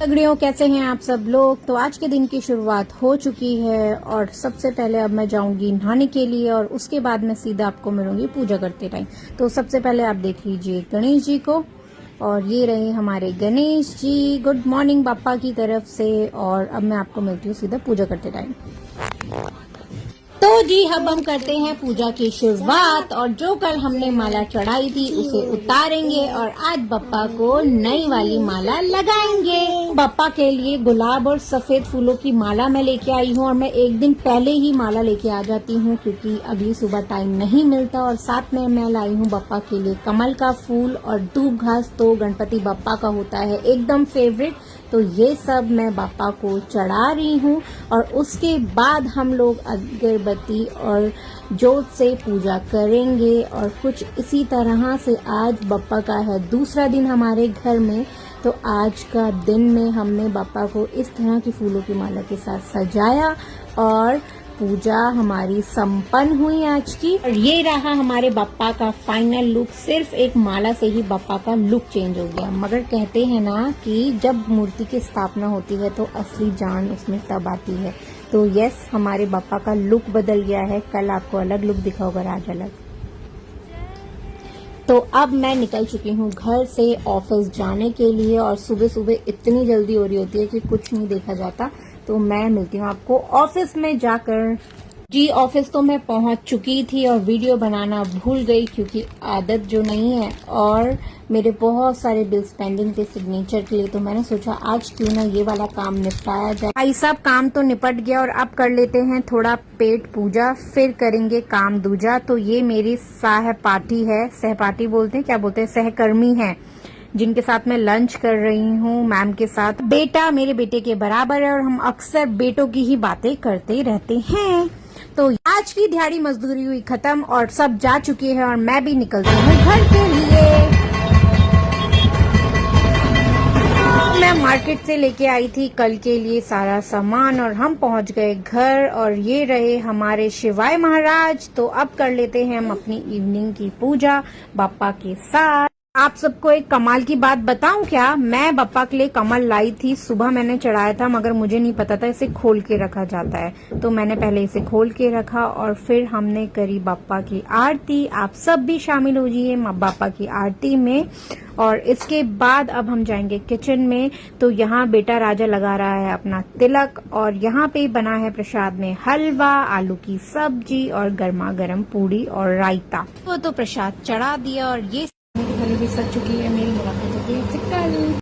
तगड़ियों, कैसे हैं आप सब लोग। तो आज के दिन की शुरुआत हो चुकी है और सबसे पहले अब मैं जाऊंगी नहाने के लिए और उसके बाद मैं सीधा आपको मिलूंगी पूजा करते टाइम। तो सबसे पहले आप देख लीजिए गणेश जी को, और ये रहे हमारे गणेश जी। गुड मॉर्निंग पापा की तरफ से। और अब मैं आपको मिलती हूँ सीधा पूजा करते टाइम। तो जी अब हम करते हैं पूजा की शुरुआत, और जो कल हमने माला चढ़ाई थी उसे उतारेंगे और आज बप्पा को नई वाली माला लगाएंगे। बप्पा के लिए गुलाब और सफेद फूलों की माला मैं लेके आई हूँ, और मैं एक दिन पहले ही माला लेके आ जाती हूँ क्योंकि अगली सुबह टाइम नहीं मिलता। और साथ में मैं लाई हूँ बप्पा के लिए कमल का फूल और धूप घास, तो गणपति बप्पा का होता है एकदम फेवरेट। तो ये सब मैं बापा को चढ़ा रही हूँ, और उसके बाद हम लोग अगरबत्ती और जोत से पूजा करेंगे। और कुछ इसी तरह से आज बप्पा का है दूसरा दिन हमारे घर में। तो आज का दिन में हमने बापा को इस तरह की फूलों की माला के साथ सजाया और पूजा हमारी संपन्न हुई आज की। और ये रहा हमारे बप्पा का फाइनल लुक। सिर्फ एक माला से ही बप्पा का लुक चेंज हो गया। मगर कहते हैं ना कि जब मूर्ति की स्थापना होती है तो असली जान उसमें तब आती है। तो यस, हमारे बप्पा का लुक बदल गया है। कल आपको अलग लुक दिखा होगा, आज अलग। तो अब मैं निकल चुकी हूँ घर से ऑफिस जाने के लिए, और सुबह सुबह इतनी जल्दी हो रही होती है कि कुछ नहीं देखा जाता। तो मैं मिलती हूँ आपको ऑफिस में जाकर। जी ऑफिस तो मैं पहुंच चुकी थी और वीडियो बनाना भूल गई क्योंकि आदत जो नहीं है, और मेरे बहुत सारे बिल्स पेंडिंग थे सिग्नेचर के लिए। तो मैंने सोचा आज क्यों ना ये वाला काम निपटाया जाए। भाई साहब, काम तो निपट गया और अब कर लेते हैं थोड़ा पेट पूजा, फिर करेंगे काम दूजा। तो ये मेरी सहपाठी है, सहपाठी बोलते हैं, क्या बोलते हैं, सहकर्मी है, जिनके साथ मैं लंच कर रही हूँ मैम के साथ। बेटा मेरे बेटे के बराबर है और हम अक्सर बेटों की ही बातें करते रहते हैं। तो आज की दिहाड़ी मजदूरी हुई खत्म और सब जा चुके हैं, और मैं भी निकलती हूँ घर के लिए। मैं मार्केट से लेके आई थी कल के लिए सारा सामान, और हम पहुंच गए घर। और ये रहे हमारे शिवाय महाराज। तो अब कर लेते हैं हम अपनी इवनिंग की पूजा बापा के साथ। आप सबको एक कमाल की बात बताऊं क्या, मैं बप्पा के लिए कमल लाई थी। सुबह मैंने चढ़ाया था मगर मुझे नहीं पता था इसे खोल के रखा जाता है। तो मैंने पहले इसे खोल के रखा और फिर हमने करी बप्पा की आरती। आप सब भी शामिल हो जाइए बप्पा की आरती में। और इसके बाद अब हम जाएंगे किचन में। तो यहाँ बेटा राजा लगा रहा है अपना तिलक, और यहाँ पे बना है प्रसाद में हलवा, आलू की सब्जी और गर्मा गर्म पूड़ी और रायता। तो प्रसाद चढ़ा दिया, और ये थाली भी सज चुकी है। मेरी मुलाकात होती है कल।